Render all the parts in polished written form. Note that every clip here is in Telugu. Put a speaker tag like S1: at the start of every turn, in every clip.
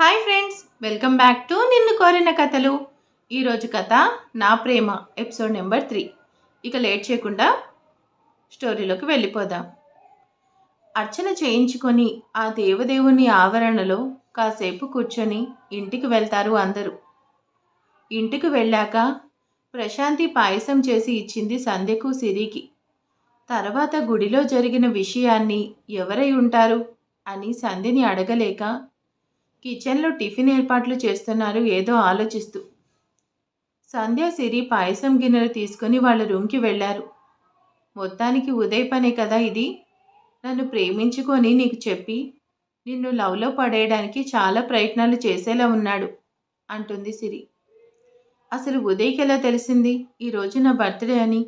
S1: Hi friends, welcome back to నిన్ను కోరిన కథలు. ఈరోజు కథ నా ప్రేమ ఎపిసోడ్ నెంబర్ 3. ఇక లేట్ చేయకుండా స్టోరీలోకి వెళ్ళిపోదాం. అర్చన చేయించుకొని ఆ దేవదేవుని ఆవరణలో కాసేపు కూర్చొని ఇంటికి వెళ్తారు అందరూ. ఇంటికి వెళ్ళాక ప్రశాంతి పాయసం చేసి ఇచ్చింది సంధ్యకు, సిరికి. తర్వాత గుడిలో జరిగిన విషయాన్ని ఎవరై ఉంటారు అని సంధ్యని అడగలేక కిచెన్లో టిఫిన్ ఏర్పాట్లు చేస్తున్నారు ఏదో ఆలోచిస్తూ. సంధ్య, సిరి పాయసం గిన్నెలు తీసుకుని వాళ్ళ రూమ్కి వెళ్ళారు. మొత్తానికి ఉదయ్ పనే కదా ఇది. నన్ను ప్రేమించుకొని నీకు చెప్పి నిన్ను లవ్లో పడేయడానికి చాలా ప్రయత్నాలు చేసేలా ఉన్నాడు అంటుంది సిరి. అసలు ఉదయ్కి ఎలా తెలిసింది ఈరోజు నా బర్త్డే అని?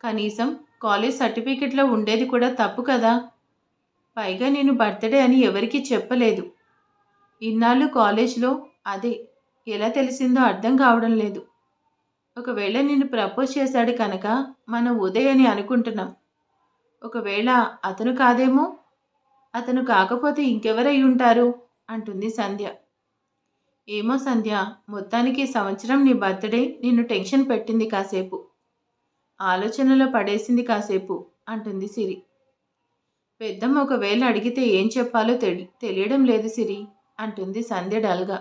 S1: కనీసం కాలేజ్ సర్టిఫికెట్లో ఉండేది కూడా తప్పు కదా. పైగా నేను బర్త్డే అని ఎవరికీ చెప్పలేదు. ఇన్నాళ్ళు కాలేజ్లో అదే ఎలా తెలిసిందో అర్థం కావడం లేదు. ఒకవేళ నిన్ను ప్రపోజ్ చేశాడు కనుక మనం ఉదయ్ అని అనుకుంటున్నాం. ఒకవేళ అతను కాదేమో? అతను కాకపోతే ఇంకెవరై ఉంటారు అంటుంది సంధ్య. ఏమో సంధ్య, మొత్తానికి సంవత్సరం నీ బర్త్డే నిన్ను టెన్షన్ పెట్టింది కాసేపు, ఆలోచనలో పడేసింది కాసేపు అంటుంది సిరి. పెద్దమ్మ ఒకవేళ అడిగితే ఏం చెప్పాలో తెలియడం లేదు సిరి అంటుంది సంధ్య డల్గా.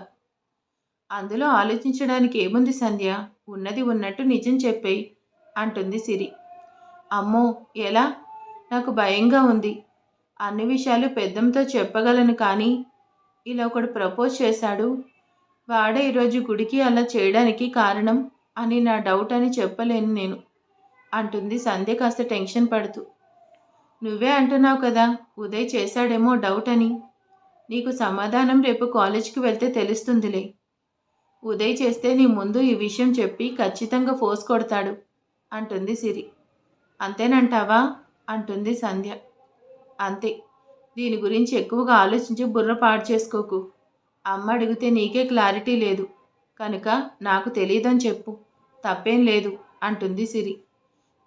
S1: అందులో ఆలోచించడానికి ఏముంది సంధ్య, ఉన్నది ఉన్నట్టు నిజం చెప్పేయి అంటుంది సిరి. అమ్మో ఎలా? నాకు భయంగా ఉంది. అన్ని విషయాలు పెద్దమ్మతో చెప్పగలను, కానీ ఇలా ఒకడు ప్రపోజ్ చేశాడు, వాడే ఈరోజు గుడికి అలా చేయడానికి కారణం అని నా డౌట్ అని చెప్పలేను నేను అంటుంది సంధ్య కాస్త టెన్షన్ పడుతూ. నువ్వే అంటున్నావు కదా ఉదయ్ చేశాడేమో డౌట్ అని. నీకు సమాధానం రేపు కాలేజ్కి వెళ్తే తెలుస్తుందిలే. ఉదయ్ చేస్తే నీ ముందు ఈ విషయం చెప్పి ఖచ్చితంగా ఫోర్స్ కొడతాడు అంటుంది సిరి. అంతేనంటావా అంటుంది సంధ్య. అంతే. దీని గురించి ఎక్కువగా ఆలోచించి బుర్ర పాడు చేసుకోకు. అమ్మ అడిగితే నీకే క్లారిటీ లేదు కనుక నాకు తెలియదని చెప్పు, తప్పేం లేదు అంటుంది సిరి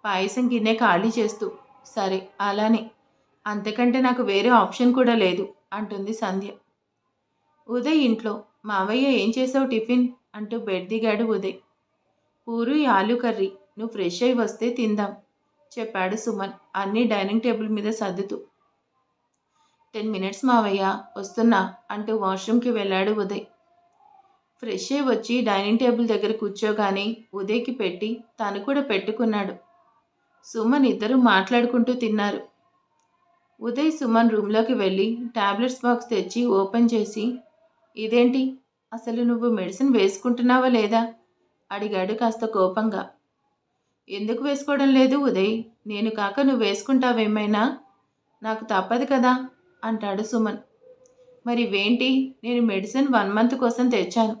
S1: పాయసం గిన్నె ఖాళీ చేస్తూ. సరే అలానే, అంతకంటే నాకు వేరే ఆప్షన్ కూడా లేదు అంటుంది సంధ్య. ఉదయ్ ఇంట్లో. మావయ్య ఏం చేసావు టిఫిన్ అంటూ బెడ్ దిగాడు ఉదయ్. పూరి ఆలు కర్రీ, నువ్వు ఫ్రెష్ అయి వస్తే తిందాం చెప్పాడు సుమన్ అన్నీ డైనింగ్ టేబుల్ మీద సర్దుతూ. 10 minutes మావయ్య, వస్తున్నా అంటూ వాష్రూమ్కి వెళ్ళాడు ఉదయ్. ఫ్రెష్ అయి వచ్చి డైనింగ్ టేబుల్ దగ్గర కూర్చోగానే ఉదయ్కి పెట్టి తను కూడా పెట్టుకున్నాడు. సుమన్ ఇద్దరూ మాట్లాడుకుంటూ తిన్నారు. ఉదయ్ సుమన్ రూమ్లోకి వెళ్ళి టాబ్లెట్స్ బాక్స్ తెచ్చి ఓపెన్ చేసి, ఇదేంటి, అసలు నువ్వు మెడిసిన్ వేసుకుంటున్నావా లేదా అడిగాడు కాస్త కోపంగా. ఎందుకు వేసుకోవడం లేదు ఉదయ్, నేను కాక నువ్వు వేసుకుంటావేమైనా? నాకు తప్పదు కదా అంటాడు సుమన్. మరి ఇవేంటి? నేను మెడిసిన్ 1 month కోసం తెచ్చాను.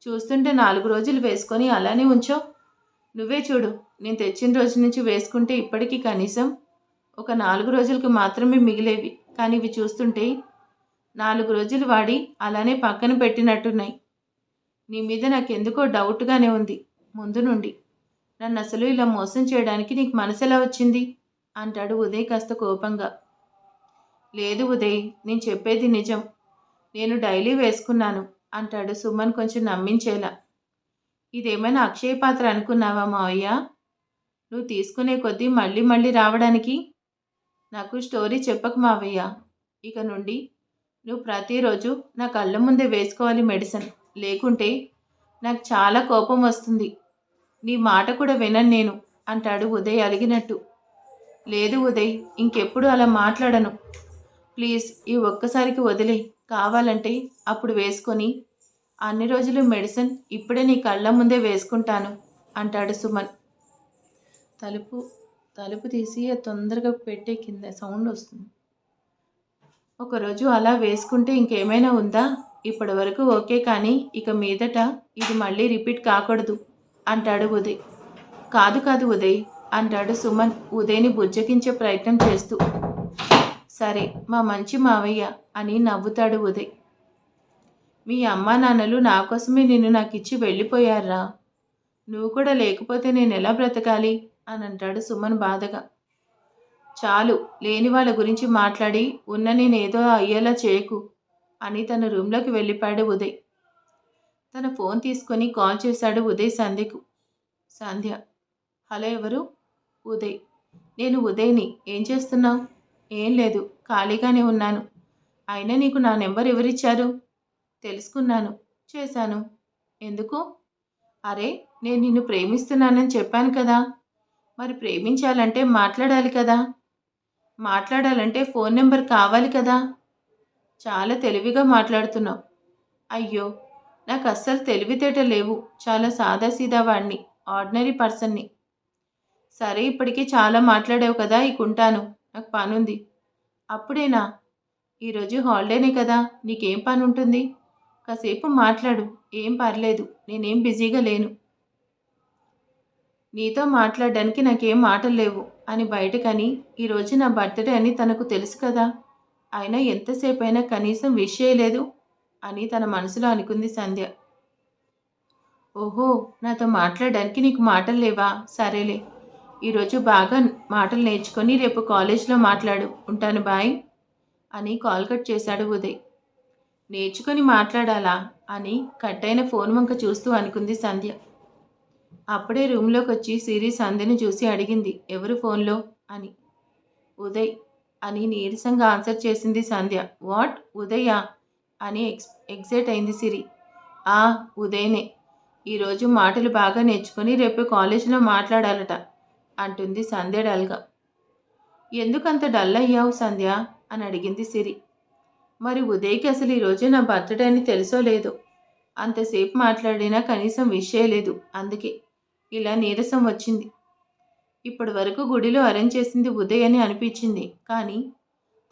S1: చూస్తుంటే 4 రోజులు వేసుకొని అలానే ఉంచో. నువ్వే చూడు, నేను తెచ్చిన రోజు నుంచి వేసుకుంటే ఇప్పటికీ కనీసం ఒక 4 రోజులకు మాత్రమే మిగిలేవి, కానీ ఇవి చూస్తుంటే 4 రోజులు వాడి అలానే పక్కన పెట్టినట్టున్నాయి. నీ మీద నాకెందుకో డౌట్గానే ఉంది ముందు నుండి. నన్ను అసలు ఇలా మోసం చేయడానికి నీకు మనసు ఎలా వచ్చింది అంటాడు ఉదయ్ కాస్త కోపంగా. లేదు ఉదయ్, నేను చెప్పేది నిజం. నేను డైలీ వేసుకున్నాను అంటాడు సుమన్ కొంచెం నమ్మించేలా. ఇదేమైనా అక్షయ పాత్ర అనుకున్నావా మావయ్య? నువ్వు తీసుకునే కొద్దీ మళ్ళీ మళ్ళీ రావడానికి? నాకు స్టోరీ చెప్పకు మావయ్య. ఇక నుండి నువ్వు ప్రతిరోజు నా కళ్ళ ముందే వేసుకోవాలి మెడిసిన్, లేకుంటే నాకు చాలా కోపం వస్తుంది. నీ మాట కూడా వినను నేను అంటాడు ఉదయ్ అలిగినట్టు. లేదు ఉదయ్, ఇంకెప్పుడు అలా మాట్లాడను. ప్లీజ్ ఈ ఒక్కసారికి వదిలే. కావాలంటే అప్పుడు వేసుకొని అన్ని రోజులు మెడిసిన్ ఇప్పుడే నీ కళ్ళ ముందే వేసుకుంటాను అంటాడు సుమన్. తలుపు తలుపు తీసి తొందరగా పెట్టే, కింద సౌండ్ వస్తుంది. ఒకరోజు అలా వేసుకుంటే ఇంకేమైనా ఉందా? ఇప్పటి వరకు ఓకే, కానీ ఇక మీదట ఇది మళ్ళీ రిపీట్ కాకూడదు అంటాడు ఉదయ్. కాదు కాదు ఉదయ్ అంటాడు సుమన్ ఉదయ్ని బుజ్జగించే ప్రయత్నం చేస్తూ. సరే మా మంచి మావయ్య అని నవ్వుతాడు ఉదయ్. మీ అమ్మా నాన్నలు నా కోసమే నిన్ను నాకు ఇచ్చి వెళ్ళిపోయారా? నువ్వు కూడా లేకపోతే నేను ఎలా బ్రతకాలి అని అంటాడు సుమన్ బాధగా. చాలు, లేని వాళ్ళ గురించి మాట్లాడి ఉన్న నేనేదో అయ్యేలా చేయకు. అని తన రూమ్లోకి వెళ్ళిపోయాడు ఉదయ్. తన ఫోన్ తీసుకొని కాల్ చేశాడు ఉదయ్ సంధ్యకు. సంధ్య. హలో ఎవరు? ఉదయ్. నేను ఉదయ్ని. ఏం చేస్తున్నావు? ఏం లేదు, ఖాళీగానే ఉన్నాను. అయినా నీకు నా నెంబర్ ఎవరిచ్చారు? తెలుసుకున్నాను, చేశాను. ఎందుకు? అరే, నేను నిన్ను ప్రేమిస్తున్నానని చెప్పాను కదా. మరి ప్రేమించాలంటే మాట్లాడాలి కదా. మాట్లాడాలంటే ఫోన్ నెంబర్ కావాలి కదా. చాలా తెలివిగా మాట్లాడుతున్నావు. అయ్యో, నాకు అస్సలు తెలివితేట లేవు. చాలా సాదాసీదా వాడిని, ఆర్డినరీ పర్సన్ని. సరే, ఇప్పటికీ చాలా మాట్లాడావు కదా, ఇక ఉంటాను, నాకు పనుంది. అప్పుడేనా? ఈరోజు హాలిడేనే కదా, నీకేం పని ఉంటుంది? కాసేపు మాట్లాడు, ఏం పర్లేదు, నేనేం బిజీగా లేను. నీతో మాట్లాడడానికి నాకేం మాటలు లేవు అని బయటకని, ఈరోజు నా బర్త్డే అని తనకు తెలుసు కదా. అయినా ఎంతసేపు అయినా కనీసం విష్ చేయలేదు అని తన మనసులో అనుకుంది సంధ్య. ఓహో, నాతో మాట్లాడడానికి నీకు మాటలు లేవా? సరేలే, ఈరోజు బాగా మాటలు నేర్చుకొని రేపు కాలేజ్లో మాట్లాడు. ఉంటాను, బాయ్ అని కాల్ కట్ చేశాడు ఉదయ్. నేర్చుకొని మాట్లాడాలా అని కట్ అయిన ఫోన్ వంక చూస్తూ అనుకుంది సంధ్య. అప్పుడే రూమ్లోకి వచ్చి సిరి సంధ్యను చూసి అడిగింది, ఎవరు ఫోన్లో అని. ఉదయ్ అని నీరసంగా ఆన్సర్ చేసింది సంధ్య. వాట్, ఉదయా అని ఎగ్జైట్ అయింది సిరి. ఆ, ఉదయనే. ఈరోజు మాటలు బాగా నేర్చుకొని రేపు కాలేజీలో మాట్లాడాలట అంటుంది సంధ్య డల్గా. ఎందుకంత డల్ అయ్యావు సంధ్య అని అడిగింది సిరి. మరి ఉదయ్కి అసలు ఈరోజు నా బర్త్డే అని తెలుసో లేదో, అంతసేపు మాట్లాడినా కనీసం విష్ చేయలేదు. అందుకే ఇలా నీరసం వచ్చింది. ఇప్పటి వరకు గుడిలో అరేంజ్ చేసింది ఉదయ్ అని అనిపించింది, కానీ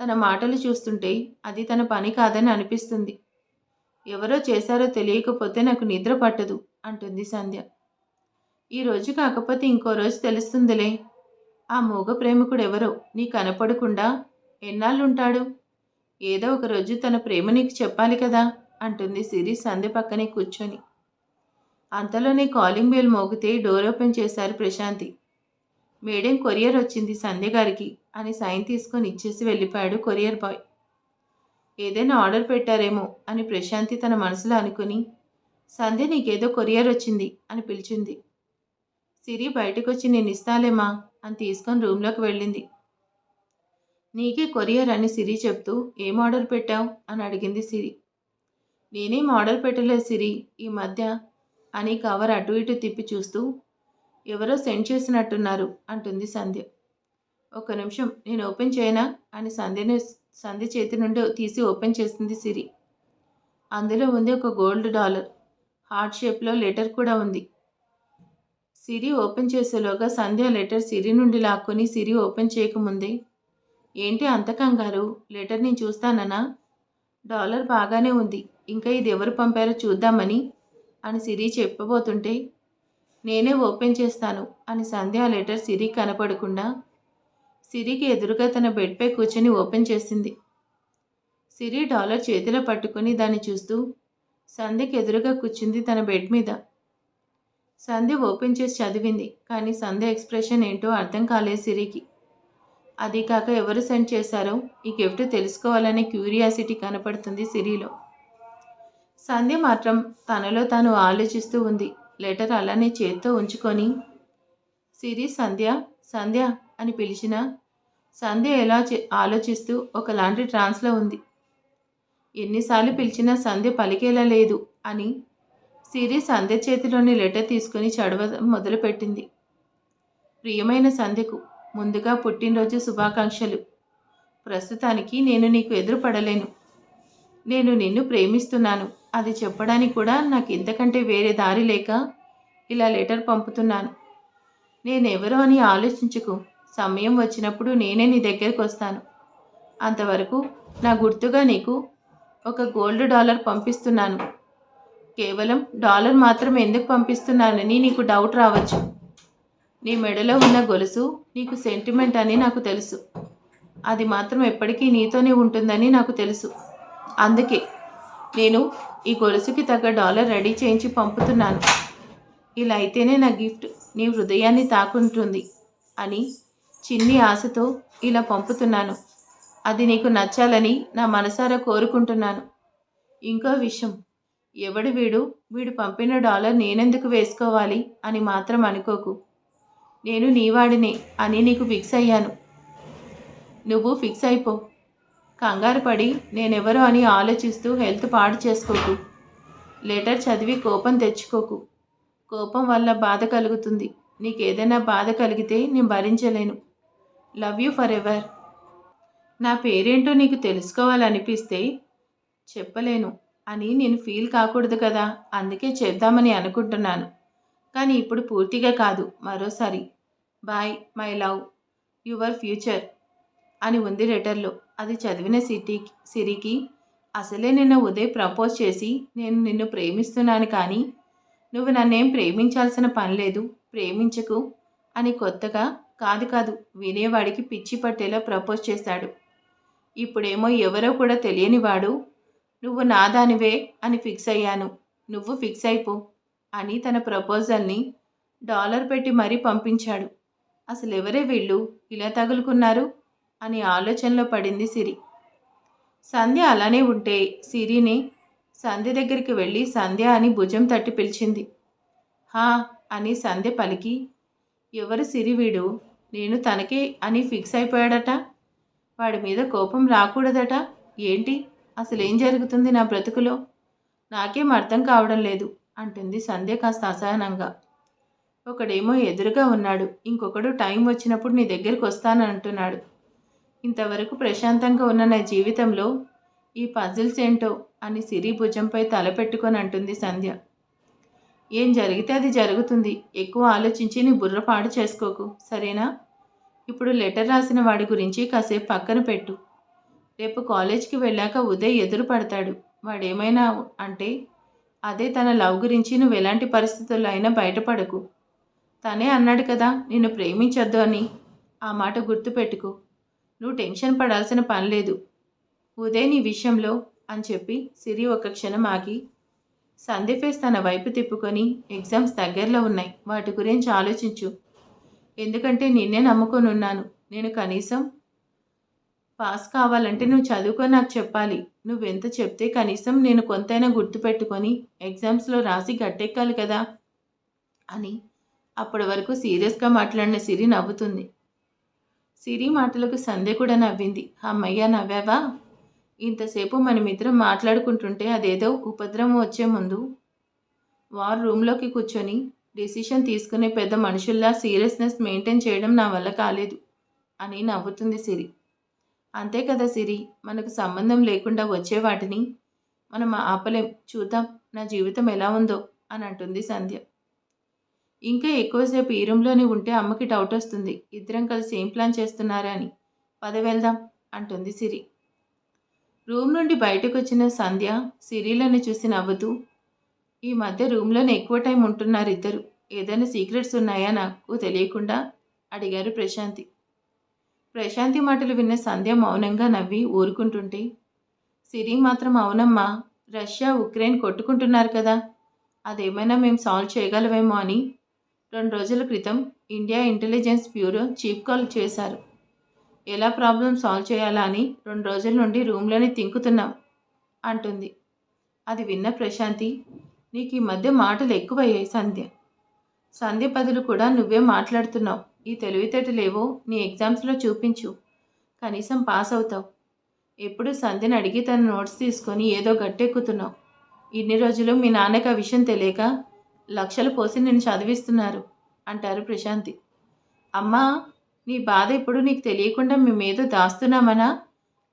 S1: తన మాటలు చూస్తుంటే అది తన పని కాదని అనిపిస్తుంది. ఎవరో చేశారో తెలియకపోతే నాకు నిద్ర పట్టదు అంటుంది సంధ్య. ఈ రోజు కాకపోతే ఇంకో రోజు తెలుస్తుందిలే. ఆ మూగ ప్రేమికుడు ఎవరో నీ కనపడకుండా ఎన్నాళ్ళుంటాడు? ఏదో ఒక రోజు తన ప్రేమ నీకు చెప్పాలి కదా అంటుంది సిరి సంధ్య పక్కనే కూర్చొని. అంతలోనే కాలింగ్ బెల్ మోగితే డోర్ ఓపెన్ చేశారు ప్రశాంతి. మేడం, కొరియర్ వచ్చింది సంధ్య గారికి అని సైన్ తీసుకొని ఇచ్చేసి వెళ్ళిపోయాడు కొరియర్ బాయ్. ఏదైనా ఆర్డర్ పెట్టారేమో అని ప్రశాంతి తన మనసులో అనుకుని, సంధ్య నీకేదో కొరియర్ వచ్చింది అని పిలిచింది. సిరి బయటకు వచ్చి నేను ఇస్తాలేమా అని తీసుకొని రూమ్లోకి వెళ్ళింది. నీకే కొరియర్ అని సిరి చెప్తూ ఏం ఆర్డర్ పెట్టావు అని అడిగింది సిరి. నేనేం ఆర్డర్ పెట్టలేదు సిరి ఈ మధ్య అని కవర్ అటు ఇటు తిప్పి చూస్తూ, ఎవరో సెండ్ చేసినట్టున్నారు అంటుంది సంధ్య. ఒక నిమిషం, నేను ఓపెన్ చేయనా అని సంధ్య చేతి నుండి తీసి ఓపెన్ చేసింది సిరి. అందులో ఉంది ఒక గోల్డ్ డాలర్, హార్ట్ షేప్లో లెటర్ కూడా ఉంది. సిరి ఓపెన్ చేసేలోగా సంధ్య లెటర్ సిరి నుండి లాక్కొని సిరి ఓపెన్ చేయకముందే, ఏంటి అంత కంగారు, లెటర్ నేను చూస్తానన్నా? డాలర్ బాగానే ఉంది, ఇంకా ఇది ఎవరు పంపారో చూద్దామని అని సిరి చెప్పబోతుంటే, నేనే ఓపెన్ చేస్తాను అని సంధ్య ఆ లెటర్ సిరికి కనపడకుండా సిరికి ఎదురుగా తన బెడ్పై కూర్చొని ఓపెన్ చేసింది. సిరి డాలర్ చేతిలో పట్టుకుని దాన్ని చూస్తూ సంధ్యకి ఎదురుగా కూర్చుంది తన బెడ్ మీద. సంధ్య ఓపెన్ చేసి చదివింది, కానీ సంధ్య ఎక్స్ప్రెషన్ ఏంటో అర్థం కాలేదు సిరికి. అది కాక ఎవరు సెండ్ చేశారో ఈ గిఫ్ట్ తెలుసుకోవాలనే క్యూరియాసిటీ కనపడుతుంది సిరిలో. సంధ్య మాత్రం తనలో తాను ఆలోచిస్తూ ఉంది. లెటర్ అలానే చేత్తో ఉంచుకొని సిరి సంధ్య సంధ్య అని పిలిచినా సంధ్య ఎలా ఆలోచిస్తూ ఒకలాంటి ట్రాన్స్లో ఉంది. ఎన్నిసార్లు పిలిచినా సంధ్య పలికేలా లేదు అని సిరి సంధ్య చేతిలోని లెటర్ తీసుకుని చదవడం మొదలుపెట్టింది. ప్రియమైన సంధ్యకు ముందుగా పుట్టినరోజు శుభాకాంక్షలు. ప్రస్తుతానికి నేను నీకు ఎదురుపడలేను. నేను నిన్ను ప్రేమిస్తున్నాను, అది చెప్పడానికి కూడా నాకు ఇంతకంటే వేరే దారి లేక ఇలా లెటర్ పంపుతున్నాను. నేనెవరో అని ఆలోచించుకు, సమయం వచ్చినప్పుడు నేనే నీ దగ్గరికి వస్తాను. అంతవరకు నా గుర్తుగా నీకు ఒక గోల్డ్ డాలర్ పంపిస్తున్నాను. కేవలం డాలర్ మాత్రం ఎందుకు పంపిస్తున్నానని నీకు డౌట్ రావచ్చు. నీ మెడలో ఉన్న గొలుసు నీకు సెంటిమెంట్ అని నాకు తెలుసు. అది మాత్రం ఎప్పటికీ నీతోనే ఉంటుందని నాకు తెలుసు. అందుకే నేను ఈ గొలుసుకి తగ్గ డాలర్ రెడీ చేయించి పంపుతున్నాను. ఇలా అయితేనే నా గిఫ్ట్ నీ హృదయాన్ని తాకుంటుంది అని చిన్ని ఆశతో ఇలా పంపుతున్నాను. అది నీకు నచ్చాలని నా మనసారా కోరుకుంటున్నాను. ఇంకో విషయం, ఎవడు వీడు, వీడు పంపిన డాలర్ నేనెందుకు వేసుకోవాలి అని మాత్రం అనుకోకు. నేను నీవాడినే అని నీకు ఫిక్స్ అయ్యాను. నువ్వు ఫిక్స్ అయిపో. కంగారు పడి నేనెవరో అని ఆలోచిస్తూ హెల్త్ పాడు చేసుకోకు. లెటర్ చదివి కోపం తెచ్చుకోకు. కోపం వల్ల బాధ కలుగుతుంది. నీకేదైనా బాధ కలిగితే నేను భరించలేను. Love you for ever. నా పేరేంటో నీకు తెలుసుకోవాలనిపిస్తే చెప్పలేను అని నేను ఫీల్ కాకూడదు కదా, అందుకే చెప్దామని అనుకుంటున్నాను. కానీ ఇప్పుడు పూర్తిగా కాదు, మరోసారి. Bye my love, your future అని ఉంది లెటర్లో. అది చదివిన సిరికి అసలే నిన్న ఉదయ్ ప్రపోజ్ చేసి నేను నిన్ను ప్రేమిస్తున్నాను కానీ నువ్వు నన్నేం ప్రేమించాల్సిన పని లేదు, ప్రేమించకు అని కొత్తగా కాదు వినేవాడికి పిచ్చి పట్టేలా ప్రపోజ్ చేశాడు. ఇప్పుడేమో ఎవరో కూడా తెలియనివాడు నువ్వు నాదానివే అని ఫిక్స్ అయ్యాను, నువ్వు ఫిక్స్ అయిపో అని తన ప్రపోజల్ని డాలర్ పెట్టి మరీ పంపించాడు. అసలు ఎవరే వీళ్ళు ఇలా తగులుకున్నారు అని ఆలోచనలో పడింది సిరి. సంధ్య అలానే ఉంటే సిరిని సంధ్య దగ్గరికి వెళ్ళి సంధ్య అని భుజం తట్టి పిలిచింది. హా అని సంధ్య పలికి, ఎవరు సిరి వీడు, నేను తనకే అని ఫిక్స్ అయిపోయాడట, వాడి మీద కోపం రాకూడదట, ఏంటి అసలేం జరుగుతుంది నా బ్రతుకులో, నాకేం అర్థం కావడం లేదు అంటుంది సంధ్య కాస్త అసహనంగా. ఒకడేమో ఎదురుగా ఉన్నాడు, ఇంకొకడు టైం వచ్చినప్పుడు నీ దగ్గరికి వస్తానంటున్నాడు. ఇంతవరకు ప్రశాంతంగా ఉన్న నా జీవితంలో ఈ పజిల్స్ ఏంటో అని సిరి భుజంపై తల పెట్టుకొని అంటుంది సంధ్య. ఏం జరిగితే అది జరుగుతుంది, ఎక్కువ ఆలోచించి నీ బుర్ర పాడు చేసుకోకు, సరేనా? ఇప్పుడు లెటర్ రాసిన వాడి గురించి కాసేపు పక్కన పెట్టు. రేపు కాలేజ్కి వెళ్ళాక ఉదయ్ ఎదురు పడతాడు. వాడేమైనా అంటే అదే తన లవ్ గురించి నువ్వు ఎలాంటి పరిస్థితుల్లో అయినా బయటపడకు. తనే అన్నాడు కదా నిన్ను ప్రేమించొద్దు అని, ఆ మాట గుర్తుపెట్టుకో. నువ్వు టెన్షన్ పడాల్సిన పని లేదు ఉదయ్ నీ విషయంలో అని చెప్పి సిరి ఒక క్షణం ఆగి సంధ్య ఫేస్ తన వైపు తిప్పుకొని, ఎగ్జామ్స్ దగ్గరలో ఉన్నాయి, వాటి గురించి ఆలోచించు. ఎందుకంటే నిన్నే నమ్ముకొని ఉన్నాను. నేను కనీసం పాస్ కావాలంటే నువ్వు చదువుకొని నాకు చెప్పాలి. నువ్వెంత చెప్తే కనీసం నేను కొంతైనా గుర్తుపెట్టుకొని ఎగ్జామ్స్లో రాసి గట్టెక్కాలి కదా అని అప్పటి వరకు సీరియస్గా మాట్లాడిన సిరి నవ్వుతుంది. సిరి మాటలకు సంధ్య కూడా నవ్వింది. అమ్మయ్య నవ్వావా? ఇంతసేపు మనమిద్దరం మాట్లాడుకుంటుంటే అదేదో ఉపద్రవం వచ్చే ముందు వారు రూమ్లోకి కూర్చొని డిసిషన్ తీసుకునే పెద్ద మనుషుల్లా సీరియస్నెస్ మెయింటైన్ చేయడం నా వల్ల కాలేదు అని నవ్వుతుంది సిరి. అంతే కదా సిరి, మనకు సంబంధం లేకుండా వచ్చే వాటిని మనం ఆపలేం, చూద్దాం నా జీవితం ఎలా ఉందో అని అంటుంది సంధ్య. ఇంకా ఎక్కువసేపు ఈ రూమ్లోనే ఉంటే అమ్మకి డౌట్ వస్తుంది, ఇద్దరం కలిసి ఏం ప్లాన్ చేస్తున్నారా అని. పద వెళ్దాం అంటుంది సిరి. రూమ్ నుండి బయటకు వచ్చిన సంధ్య సిరిలను చూసి నవ్వుతూ, ఈ మధ్య రూమ్లోనే ఎక్కువ టైం ఉంటున్నారు ఇద్దరు, ఏదైనా సీక్రెట్స్ ఉన్నాయా నాకు తెలియకుండా అడిగారు ప్రశాంతి. ప్రశాంతి మాటలు విన్న సంధ్య మౌనంగా నవ్వి ఊరుకుంటుంటే సిరి మాత్రం అవునమ్మా, రష్యా ఉక్రెయిన్ కొట్టుకుంటున్నారు కదా, అదేమైనా మేము సాల్వ్ చేయగలమేమో అని 2 రోజుల క్రితం India intelligence bureau chief call చేశారు. ఎలా ప్రాబ్లం సాల్వ్ చేయాలా అని 2 రోజుల నుండి రూమ్లోనే తింకుతున్నాం అంటుంది. అది విన్న ప్రశాంతి, నీకు ఈ మధ్య మాటలు ఎక్కువయ్యాయి సంధ్య. సంధ్య బదులు కూడా నువ్వే మాట్లాడుతున్నావు. ఈ తెలివితేటలేవో నీ ఎగ్జామ్స్లో చూపించు, కనీసం పాస్ అవుతావు. ఎప్పుడు సంధ్యను అడిగి తన నోట్స్ తీసుకొని ఏదో గట్టెక్కుతున్నావు. ఇన్ని రోజులు మీ నాన్నకి ఆ విషయం తెలియక లక్షలు పోసి నేను చదివిస్తున్నారు అంటారు ప్రశాంతి. అమ్మా, నీ బాధ ఇప్పుడు నీకు తెలియకుండా మేమేదో దాస్తున్నామనా,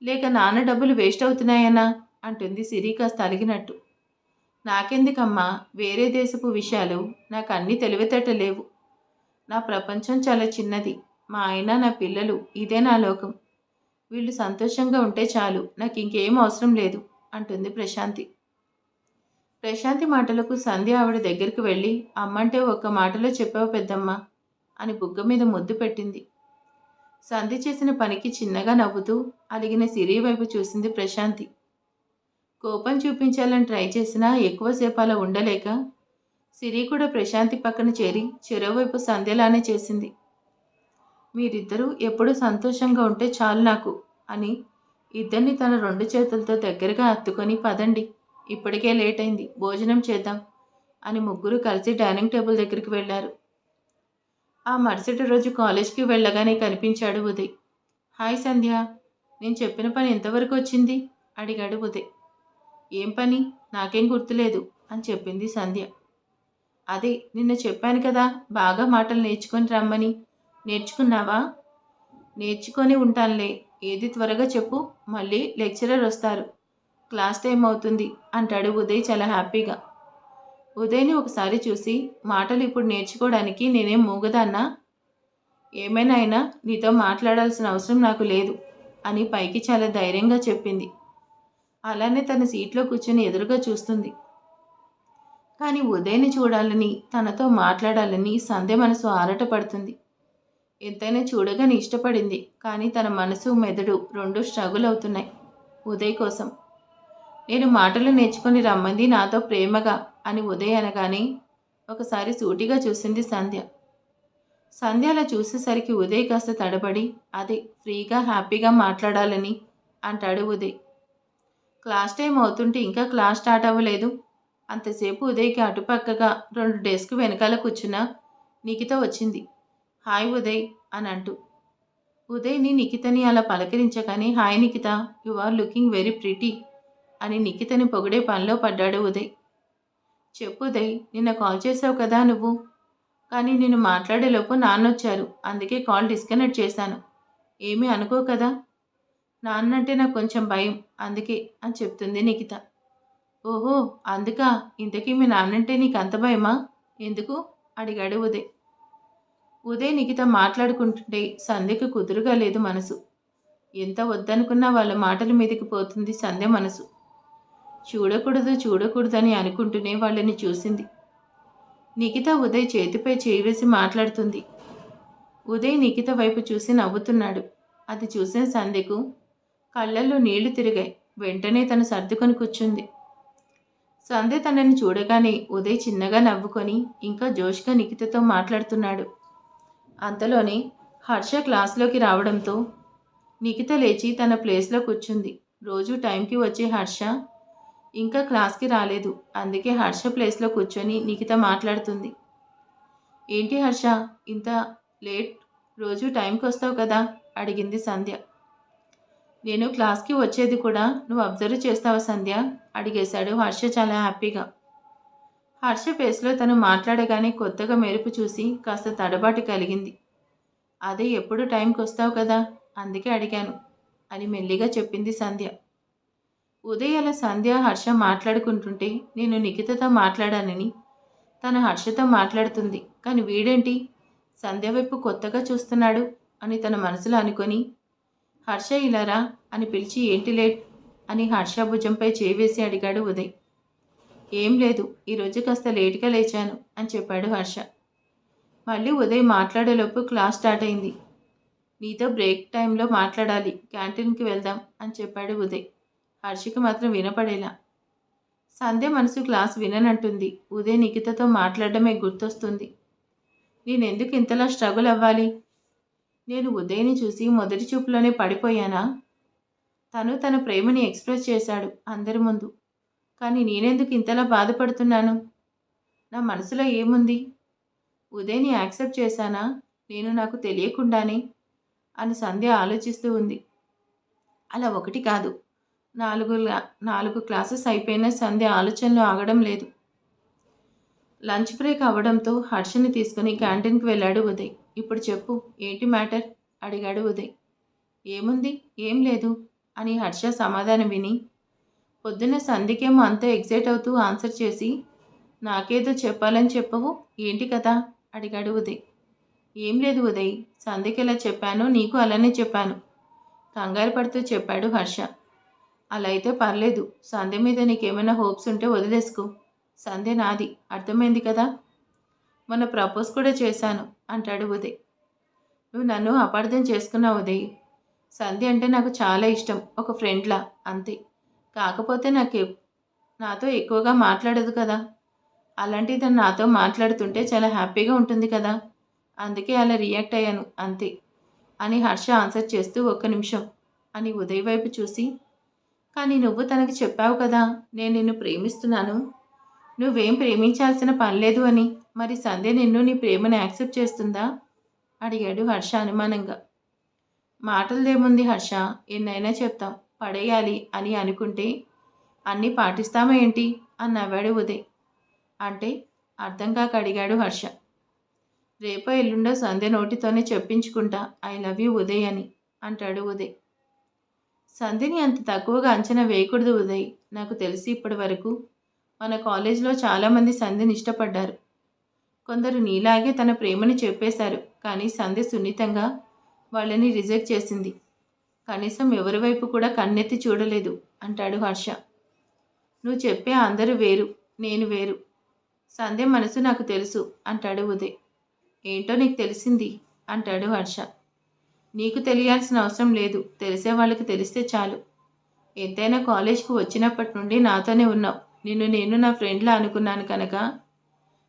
S1: లేక నాన్న డబ్బులు వేస్ట్ అవుతున్నాయనా అంటుంది సిరి కాస్త అలిగినట్టు. నాకెందుకమ్మా వేరే దేశపు విషయాలు, నాకు అన్నీ తెలివితేటలేవు. నా ప్రపంచం చాలా చిన్నది, మా ఆయన నా పిల్లలు, ఇదే నా లోకం. వీళ్ళు సంతోషంగా ఉంటే చాలు, నాకు ఇంకేం అవసరం లేదు అంటుంది ప్రశాంతి. ప్రశాంతి మాటలకు సంధ్య ఆవిడ దగ్గరికి వెళ్ళి, అమ్మంటే ఒక్క మాటలో చెప్పావు పెద్దమ్మ అని బుగ్గ మీద ముద్దు పెట్టింది. సంధ్య చేసిన పనికి చిన్నగా నవ్వుతూ అలిగిన సిరి వైపు చూసింది ప్రశాంతి. కోపం చూపించాలని ట్రై చేసినా ఎక్కువసేపు అలా ఉండలేక సిరి కూడా ప్రశాంతి పక్కన చేరి చెరోవైపు సంధ్యలానే చేసింది. మీరిద్దరూ ఎప్పుడూ సంతోషంగా ఉంటే చాలు నాకు అని ఇద్దరిని తన 2 చేతులతో దగ్గరగా హత్తుకొని పదండి ఇప్పటికే లేట్ అయింది, భోజనం చేద్దాం అని ముగ్గురు కలిసి డైనింగ్ టేబుల్ దగ్గరికి వెళ్ళారు. ఆ మరుసటి రోజు కాలేజ్కి వెళ్ళగానే కనిపించాడు ఉదయ్. హాయ్ సంధ్య, నేను చెప్పిన పని ఎంతవరకు వచ్చింది అడిగాడు ఉదయ్. ఏం పని? నాకేం గుర్తులేదు అని చెప్పింది సంధ్య. అదే నిన్న చెప్పాను కదా, బాగా మాటలు నేర్చుకొని రమ్మని. నేర్చుకున్నావా? నేర్చుకొని ఉంటానులే. ఏది త్వరగా చెప్పు, మళ్ళీ లెక్చరర్ వస్తారు, క్లాస్ టైం అవుతుంది అంటాడు ఉదయ్ చాలా హ్యాపీగా. ఉదయ్ని ఒకసారి చూసి, మాటలు ఇప్పుడు నేర్చుకోవడానికి నేనేం మూగదాన్నా? ఏమైనా అయినా నీతో మాట్లాడాల్సిన అవసరం నాకు లేదు అని పైకి చాలా ధైర్యంగా చెప్పింది. అలానే తన సీట్లో కూర్చొని ఎదురుగా చూస్తుంది. కానీ ఉదయ్ని చూడాలని, తనతో మాట్లాడాలని సంధ్య మనసు ఆరాటపడుతుంది. ఎంతైనా చూడగానే ఇష్టపడింది. కానీ తన మనసు మెదడు రెండు స్ట్రగుల్ అవుతున్నాయి ఉదయ్ కోసం. నేను మాటలు నేర్చుకొని రమ్మంది నాతో ప్రేమగా అని ఉదయ్ అనగానే ఒకసారి సూటిగా చూసింది సంధ్య. సంధ్య అలా చూసేసరికి ఉదయ్ కాస్త తడబడి, అదే ఫ్రీగా హ్యాపీగా మాట్లాడాలని అంటాడు ఉదయ్. క్లాస్ టైం అవుతుంటే ఇంకా క్లాస్ స్టార్ట్ అవ్వలేదు. అంతసేపు ఉదయ్కి అటుపక్కగా 2 డెస్క్ వెనకాల కూర్చున్న నిఖిత వచ్చింది. హాయ్ ఉదయ్ అని అంటూ. ఉదయ్ని నిఖితని అలా పలకరించగానే, hi Nikhita, you are looking very pretty అని నిఖితని పొగిడే పనిలో పడ్డాడు ఉదయ్. చెప్పు ఉదయ్, నిన్న కాల్ చేసావు కదా నువ్వు, కానీ నేను మాట్లాడేలోపు నాన్నొచ్చారు, అందుకే కాల్ డిస్కనెక్ట్ చేశాను. ఏమీ అనుకో కదా? నాన్నంటే నాకు కొంచెం భయం, అందుకే అని చెప్తుంది నిఖిత. ఓహో, అందుకా? ఇంతకీ మీ నాన్నంటే నీకు అంత భయమా? ఎందుకు అడిగాడు ఉదయ్. ఉదయ్ నిఖిత మాట్లాడుకుంటుంటే సంధ్యకు కుదురుగా లేదు మనసు. ఎంత వద్దనుకున్నా వాళ్ళ మాటల మీదకి పోతుంది సంధ్య మనసు. చూడకూడదు చూడకూడదని అనుకుంటూనే వాళ్ళని చూసింది. నిఖిత ఉదయ్ చేతిపై చేయి వేసి మాట్లాడుతుంది. ఉదయ్ నిఖిత వైపు చూసి నవ్వుతున్నాడు. అది చూసిన సంధ్యకు కళ్ళల్లో నీళ్లు తిరిగాయి. వెంటనే తను సర్దుకొని కూర్చుంది. సంధ్య తనని చూడగానే ఉదయ్ చిన్నగా నవ్వుకొని ఇంకా జోష్గా నిఖితతో మాట్లాడుతున్నాడు. అంతలోనే హర్ష క్లాస్లోకి రావడంతో నిఖిత లేచి తన ప్లేస్లో కూర్చుంది. రోజు టైంకి వచ్చే హర్ష ఇంకా క్లాస్కి రాలేదు. అందుకే హర్ష ప్లేస్లో కూర్చొని నిఖిత మాట్లాడుతుంది. ఏంటి హర్ష, ఇంత లేట్? రోజు టైంకి వస్తావు కదా అడిగింది సంధ్య. నేను క్లాస్కి వచ్చేది కూడా నువ్వు అబ్జర్వ్ చేస్తావా సంధ్య అడిగేశాడు హర్ష చాలా హ్యాపీగా. హర్ష ఫేస్లో తను మాట్లాడగానే కొత్తగా మెరుపు చూసి కాస్త తడబాటు కలిగింది. అదే ఎప్పుడు టైంకి వస్తావు కదా, అందుకే అడిగాను అని మెల్లిగా చెప్పింది సంధ్య. ఉదయ్ అలా సంధ్య హర్ష మాట్లాడుకుంటుంటే నేను నిఖితతో మాట్లాడానని తను హర్షతో మాట్లాడుతుంది. కానీ వీడేంటి సంధ్య వైపు కొత్తగా చూస్తున్నాడు అని తన మనసులో అనుకొని, హర్ష ఇలారా అని పిలిచి ఏంటి లేట్ అని హర్ష భుజంపై చేవేసి అడిగాడు ఉదయ్. ఏం లేదు, ఈరోజు కాస్త లేటుగా లేచాను అని చెప్పాడు హర్ష. మళ్ళీ ఉదయ్ మాట్లాడేలోపు క్లాస్ స్టార్ట్ అయింది. నీతో బ్రేక్ టైంలో మాట్లాడాలి, క్యాంటీన్కి వెళ్దాం అని చెప్పాడు ఉదయ్. హర్షకి మాత్రం వినపడేలా. సంధ్య మనసు క్లాస్ విననంటుంది. ఉదయ్ నిఖితతో మాట్లాడడమే గుర్తొస్తుంది. నేనెందుకు ఇంతలా స్ట్రగుల్ అవ్వాలి? నేను ఉదయ్ని చూసి మొదటి చూపులోనే పడిపోయానా? తను తన ప్రేమని ఎక్స్ప్రెస్ చేశాడు అందరి ముందు. కానీ నేనెందుకు ఇంతలా బాధపడుతున్నాను? నా మనసులో ఏముంది? ఉదయ్ని యాక్సెప్ట్ చేశానా నేను నాకు తెలియకుండానే అని సంధ్య ఆలోచిస్తూ ఉంది. అలా ఒకటి కాదు, 4 క్లాసెస్ అయిపోయినా సంధ్య ఆలోచనలో ఆగడం లేదు. లంచ్ బ్రేక్ అవ్వడంతో హర్షని తీసుకుని క్యాంటీన్కి వెళ్ళాడు ఉదయ్. ఇప్పుడు చెప్పు, ఏంటి మ్యాటర్ అడిగాడు ఉదయ్. ఏముంది, ఏం లేదు అని హర్ష సమాధానం విని పొద్దున్న సంధ్యకేమో అంతా ఎగ్జైట్ అవుతూ ఆన్సర్ చేసి, నాకేదో చెప్పాలని చెప్పవు, ఏంటి కదా అడిగాడు ఉదయ్. ఏం లేదు ఉదయ్, సంధ్యకి ఎలా చెప్పానో నీకు అలానే చెప్పాను కంగారు పడుతూ చెప్పాడు హర్ష. అలా అయితే పర్లేదు, సంధ్య మీద నీకేమైనా హోప్స్ ఉంటే వదిలేసుకో, సంధ్య నాది, అర్థమైంది కదా. మొన్న ప్రపోజ్ కూడా చేశాను అంటాడు ఉదయ్. నువ్వు నన్ను అపార్థం చేసుకున్నావు ఉదయ్. సంధ్య అంటే నాకు చాలా ఇష్టం, ఒక ఫ్రెండ్లా అంతే. కాకపోతే నాతో ఎక్కువగా మాట్లాడదు కదా, అలాంటిది తను నాతో మాట్లాడుతుంటే చాలా హ్యాపీగా ఉంటుంది కదా, అందుకే అలా రియాక్ట్ అయ్యాను అంతే అని హర్ష ఆన్సర్ చేస్తూ, ఒక్క నిమిషం అని ఉదయ్ వైపు చూసి, కానీ నువ్వు తనకి చెప్పావు కదా, నేను నిన్ను ప్రేమిస్తున్నాను. నువ్వేం ప్రేమించాల్సిన పని లేదు అని. మరి సంధ్య నిన్ను నీ ప్రేమను యాక్సెప్ట్ చేస్తుందా? అడిగాడు హర్ష అనుమానంగా. మాటలదేముంది హర్ష, ఎన్నైనా చెప్తాం. పడేయాలి అని అనుకుంటే అన్నీ పాటిస్తామా ఏంటి అని నవ్వాడు ఉదయ్. అంటే అర్థం కాక అడిగాడు హర్ష. రేపో ఎల్లుండో సంధ్య నోటితోనే చెప్పించుకుంటా ఐ లవ్ యూ ఉదయ్ అని అంటాడు ఉదయ్. సంధ్యని అంత తక్కువగా అంచనా వేయకూడదు ఉదయ్. నాకు తెలిసి ఇప్పటి వరకు మన కాలేజీలో చాలామంది సంధ్యని ఇష్టపడ్డారు. కొందరు నీలాగే తన ప్రేమని చెప్పేశారు, కానీ సంధ్య సున్నితంగా వాళ్ళని రిజెక్ట్ చేసింది. కనీసం ఎవరి వైపు కూడా కన్నెత్తి చూడలేదు అంటాడు హర్ష. నువ్వు చెప్పే అందరూ వేరు, నేను వేరు. సంధ్య మనసు నాకు తెలుసు అంటాడు ఉదయ్. ఏంటో నీకు తెలిసింది అంటాడు హర్ష. నీకు తెలియాల్సిన అవసరం లేదు, తెలిసే వాళ్ళకి తెలిస్తే చాలు. ఎంతైనా కాలేజ్కి వచ్చినప్పటి నుండి నాతోనే ఉన్నావు. నిన్ను నేను నా ఫ్రెండ్లా అనుకున్నాను కనుక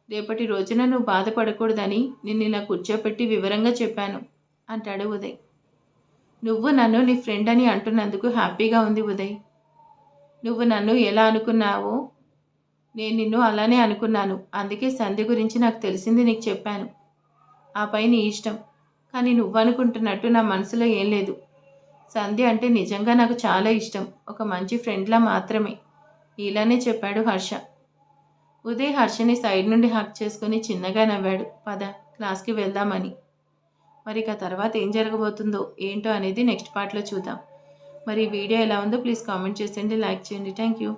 S1: రేపటి రోజున నువ్వు బాధపడకూడదని నిన్ను ఇలా కూర్చోపెట్టి వివరంగా చెప్పాను అంటాడు ఉదయ్. నువ్వు నన్ను నీ ఫ్రెండ్ అని అంటున్నందుకు హ్యాపీగా ఉంది ఉదయ్. నువ్వు నన్ను ఎలా అనుకున్నావో నేను నిన్ను అలానే అనుకున్నాను. అందుకే సంధ్య గురించి నాకు తెలిసింది నీకు చెప్పాను. ఆ పై నీ ఇష్టం. కానీ నువ్వనుకుంటున్నట్టు నా మనసులో ఏం లేదు. సంధ్య అంటే నిజంగా నాకు చాలా ఇష్టం. ఒక మంచి ఫ్రెండ్లా మాత్రమే. ఇలానే చెప్పాడు హర్ష. ఉదయ్ హర్షని సైడ్ నుండి హక్ చేసుకుని చిన్నగా నవ్వాడు. పద, క్లాస్కి వెళ్దామని. మరి ఇక తర్వాత ఏం జరగబోతుందో ఏంటో అనేది నెక్స్ట్ పార్ట్లో చూద్దాం. మరి ఈ వీడియో ఎలా ఉందో ప్లీజ్ కామెంట్ చేసేయండి, లైక్ చేయండి. Thank you.